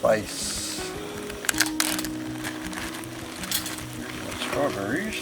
spice. Strawberries.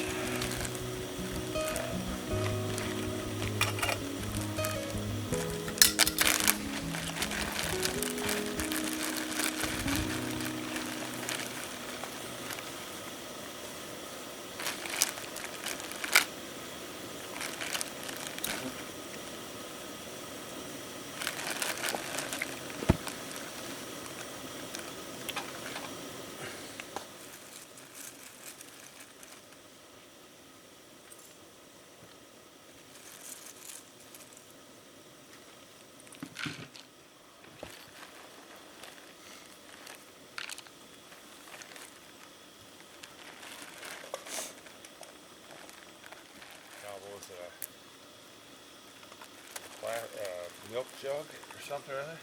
Milk jug or something, are they?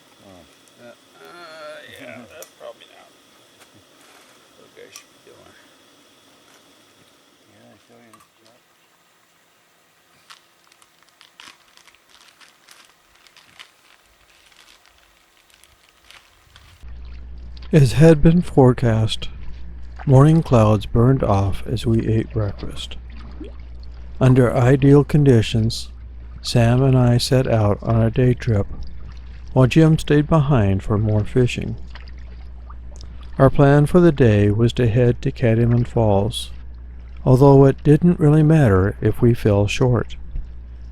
Yeah, that's probably not. Okay, should be doing. Yeah, I show you. As had been forecast, morning clouds burned off as we ate breakfast. Under ideal conditions, Sam and I set out on a day trip, while Jim stayed behind for more fishing. Our plan for the day was to head to Cattyman Falls, although it didn't really matter if we fell short.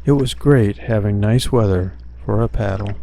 It was great having nice weather for a paddle.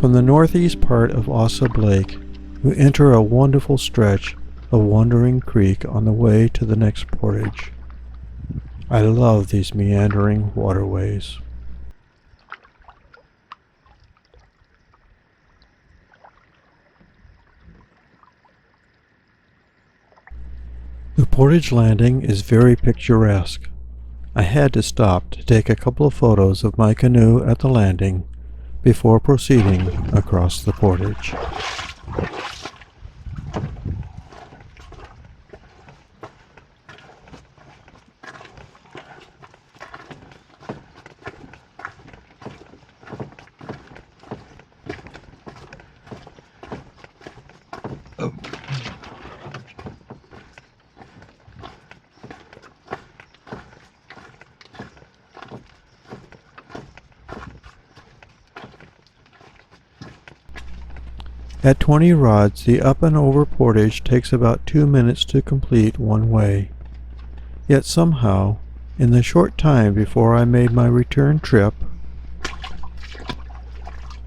From the northeast part of Ahsub Lake, we enter a wonderful stretch of wandering creek on the way to the next portage. I love these meandering waterways. The portage landing is very picturesque. I had to stop to take a couple of photos of my canoe at the landing before proceeding across the portage. At 20 rods, the up and over portage takes about 2 minutes to complete one way. Yet somehow, in the short time before I made my return trip,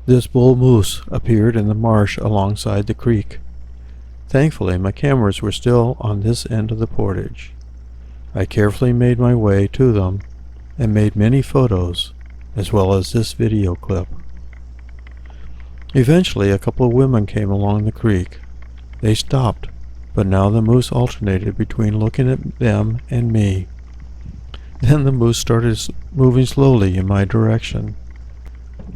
this bull moose appeared in the marsh alongside the creek. Thankfully, my cameras were still on this end of the portage. I carefully made my way to them and made many photos, as well as this video clip. Eventually, a couple of women came along the creek. They stopped, but now the moose alternated between looking at them and me. Then the moose started moving slowly in my direction.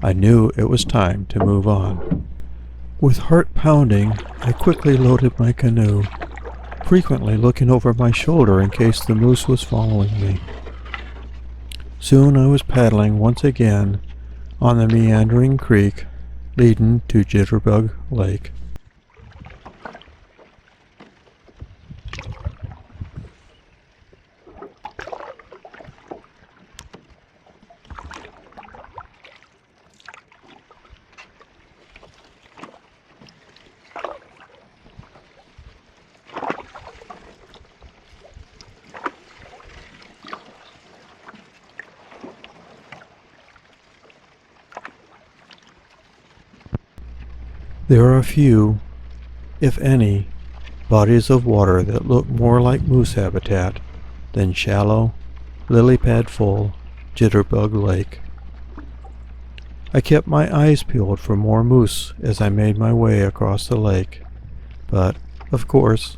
I knew it was time to move on. With heart pounding, I quickly loaded my canoe, frequently looking over my shoulder in case the moose was following me. Soon I was paddling once again on the meandering creek leading to Jitterbug Lake. There are a few, if any, bodies of water that look more like moose habitat than shallow, lily-pad-full Jitterbug Lake. I kept my eyes peeled for more moose as I made my way across the lake, but, of course,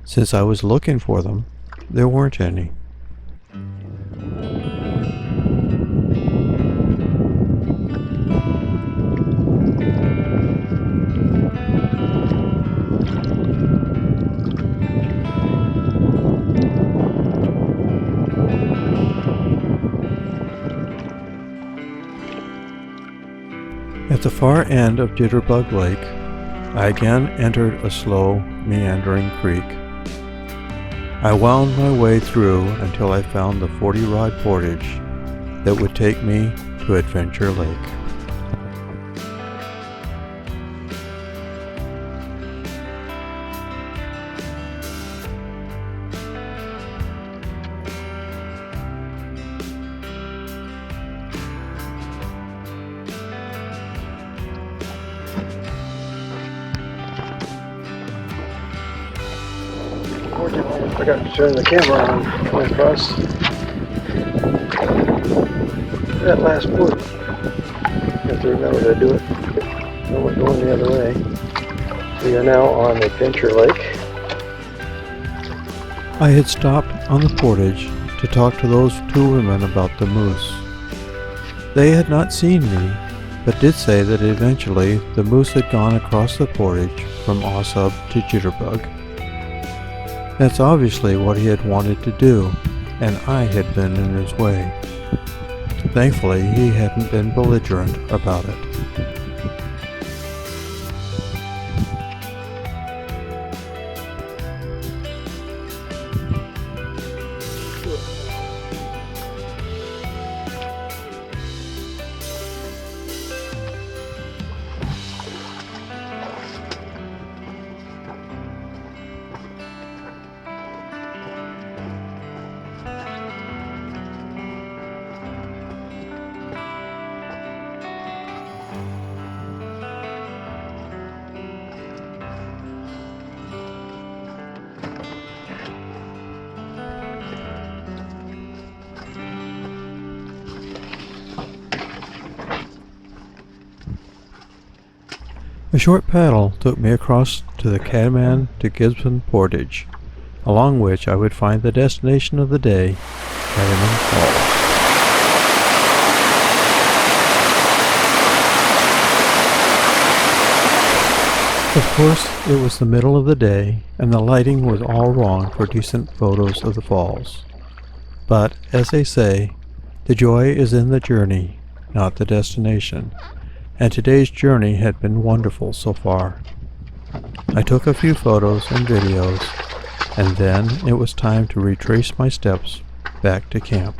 since I was looking for them, there weren't any. At the far end of Jitterbug Lake, I again entered a slow, meandering creek. I wound my way through until I found the 40-rod portage that would take me to Adventure Lake. Unfortunately, I forgot to turn the camera on going across that last wood. Have to remember to do it. No one going the other way. We are now on Adventure Lake. I had stopped on the portage to talk to those two women about the moose. They had not seen me, but did say that eventually the moose had gone across the portage from Ahsub to Jitterbug. That's obviously what he had wanted to do, and I had been in his way. Thankfully, he hadn't been belligerent about it. A short paddle took me across to the Cattyman to Gibson portage, along which I would find the destination of the day, Cattyman Falls. Of course, it was the middle of the day, and the lighting was all wrong for decent photos of the falls. But, as they say, the joy is in the journey, not the destination. And today's journey had been wonderful so far. I took a few photos and videos, and then it was time to retrace my steps back to camp.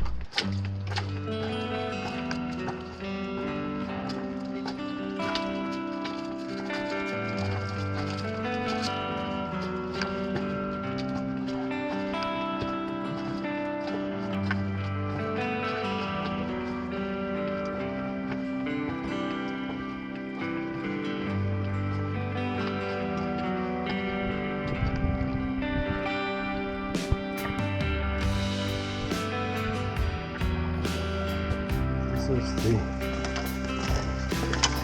is the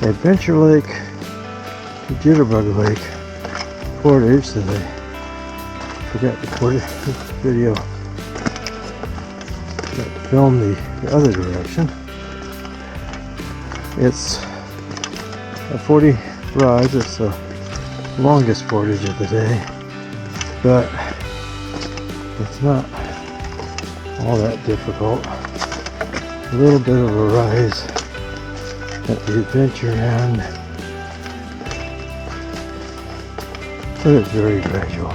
Adventure Lake to Jitterbug Lake portage that I forgot to put in this video. Got to film the other direction. It's a 40 rise. It's the longest portage of the day, but it's not all that difficult. A little bit of a rise at the adventure end, but it's very gradual.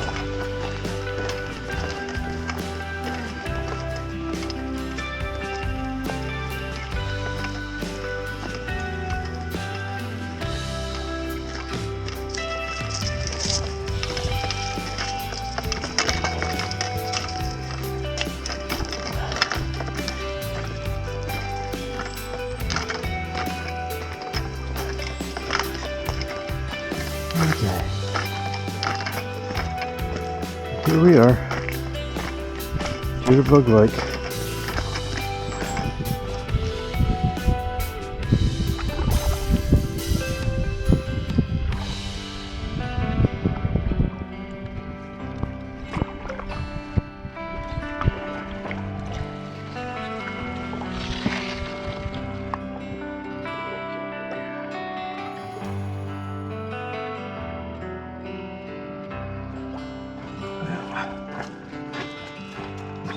Okay, here we are, Jitterbug Lake.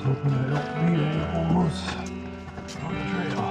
Hoping I don't meet any almost on the trail.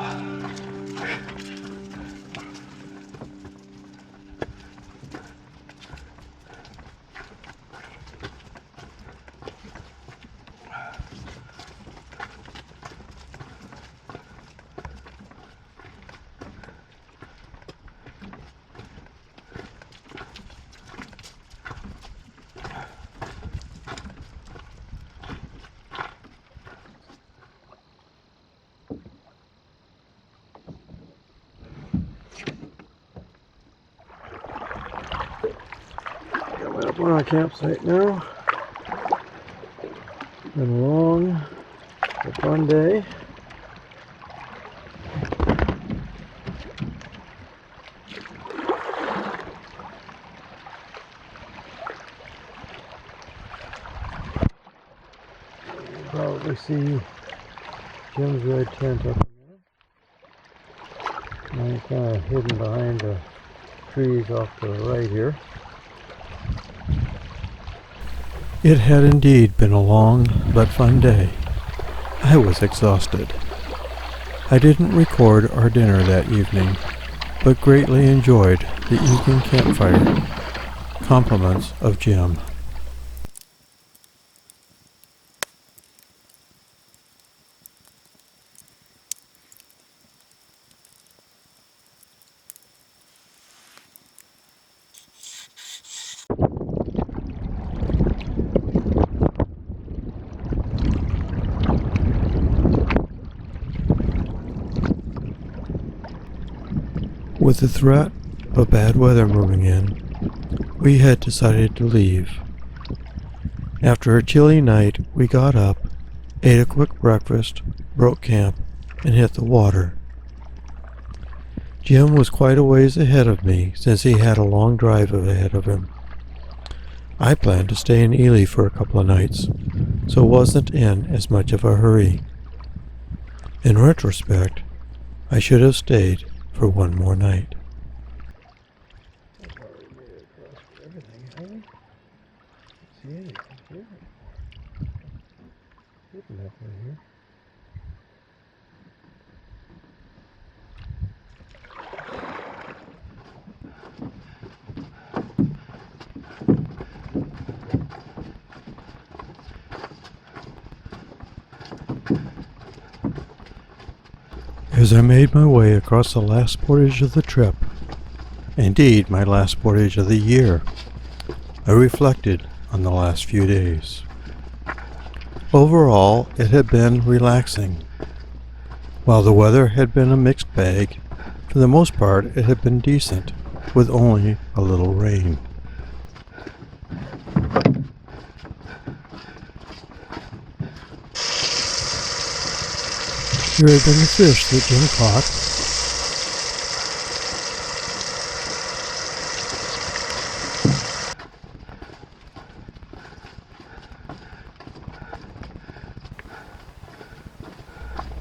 We're on our campsite now. Been a long, a fun day. You'll probably see Jim's red tent up there. I'm kind of hidden behind the trees off to the right here. It had indeed been a long but fun day. I was exhausted. I didn't record our dinner that evening, but greatly enjoyed the evening campfire. Compliments of Jim. With the threat of bad weather moving in, we had decided to leave. After a chilly night, we got up, ate a quick breakfast, broke camp, and hit the water. Jim was quite a ways ahead of me since he had a long drive ahead of him. I planned to stay in Ely for a couple of nights, so wasn't in as much of a hurry. In retrospect, I should have stayed for one more night. I've already made it across everything, haven't I? See anything here? Hidden up right here. As I made my way across the last portage of the trip, indeed my last portage of the year, I reflected on the last few days. Overall, it had been relaxing. While the weather had been a mixed bag, for the most part it had been decent, with only a little rain. Here had been the fish that Jim caught,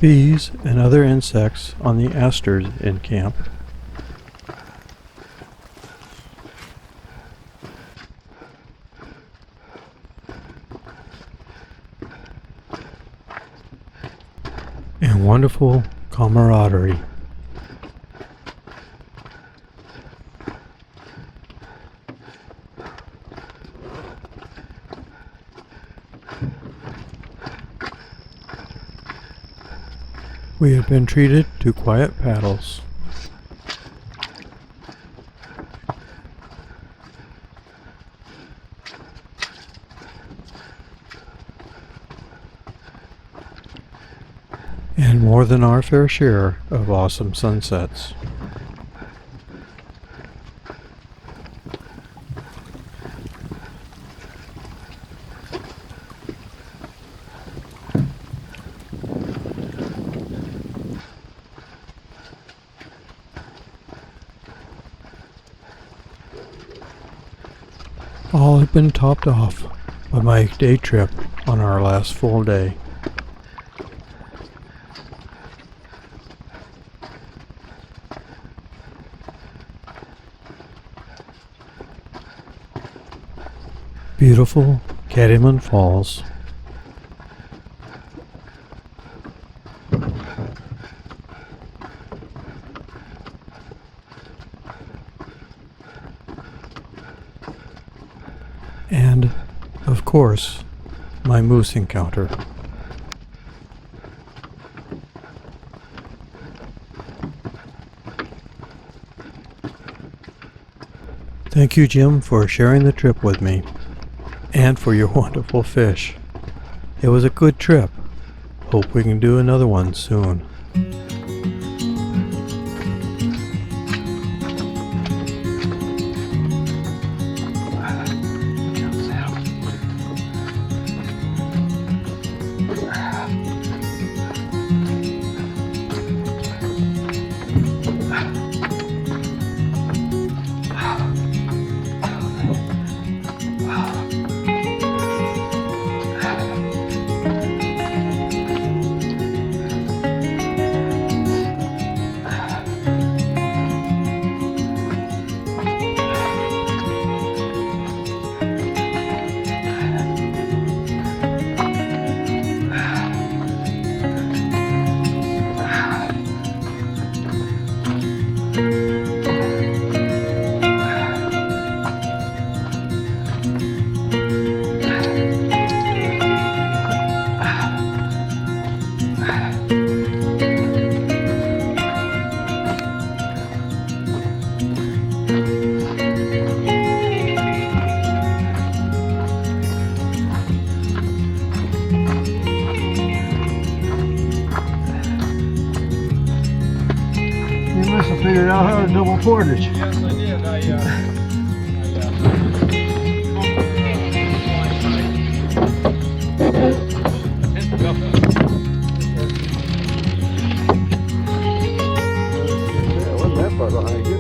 bees and other insects on the asters in camp. And wonderful camaraderie. We have been treated to quiet paddles. And more than our fair share of awesome sunsets. All had been topped off by my day trip on our last full day. Beautiful Cattyman Falls. And, of course, my moose encounter. Thank you, Jim, for sharing the trip with me, and for your wonderful fish. It was a good trip. Hope we can do another one soon. Figured out how to double portage. Yes, I did. Wasn't that far behind you?